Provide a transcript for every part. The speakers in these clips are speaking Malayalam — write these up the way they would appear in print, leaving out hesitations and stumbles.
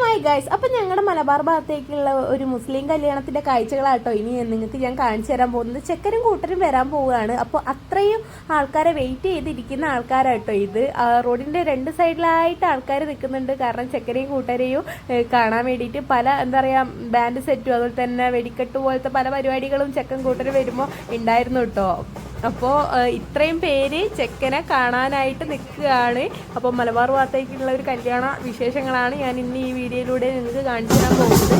ഹായ് ഗൈസ്, അപ്പം ഞങ്ങളുടെ മലബാർ ഭാഗത്തേക്കുള്ള ഒരു മുസ്ലിം കല്യാണത്തിൻ്റെ കാഴ്ചകളാട്ടോ ഇനി നിങ്ങൾക്ക് ഞാൻ കാണിച്ചു തരാൻ പോകുന്നത്. ചെക്കനും കൂട്ടരും വരാൻ പോവുകയാണ്. അപ്പോൾ അത്രയും ആൾക്കാരെ വെയിറ്റ് ചെയ്തിരിക്കുന്ന ആൾക്കാരാട്ടോ ഇത്. റോഡിൻ്റെ രണ്ട് സൈഡിലായിട്ട് ആൾക്കാർ നിൽക്കുന്നുണ്ട്. കാരണം ചെക്കനെയും കൂട്ടരെയും കാണാൻ വേണ്ടിയിട്ട് പല എന്താ പറയുക ബാൻഡ് സെറ്റും അതുപോലെ തന്നെ വെടിക്കെട്ട് പോലത്തെ പല പരിപാടികളും ചെക്കൻ കൂട്ടർ വരുമ്പോൾ ഉണ്ടായിരുന്നു കേട്ടോ. അപ്പോൾ ഇത്രയും പേര് ചെക്കനെ കാണാനായിട്ട് നിൽക്കുകയാണ്. അപ്പോൾ മലബാർ ഭാഗത്തേക്കുള്ള ഒരു കല്യാണ വിശേഷങ്ങളാണ് ഞാൻ ഇന്ന് ഈ വീഡിയോയിലൂടെ നിങ്ങൾക്ക് കാണിച്ചു തരാൻ പോകുന്നത്.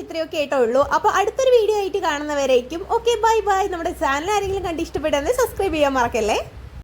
ഇത്രയൊക്കെ ആയിട്ടുള്ളൂ. അപ്പോൾ അടുത്തൊരു വീഡിയോ ആയിട്ട് കാണുന്നവരേക്കും ഓക്കെ ബൈ ബൈ. നമ്മുടെ ചാനൽ ആരെങ്കിലും കണ്ട് ഇഷ്ടപ്പെട്ടാൽ സബ്സ്ക്രൈബ് ചെയ്യാൻ മറക്കല്ലേ.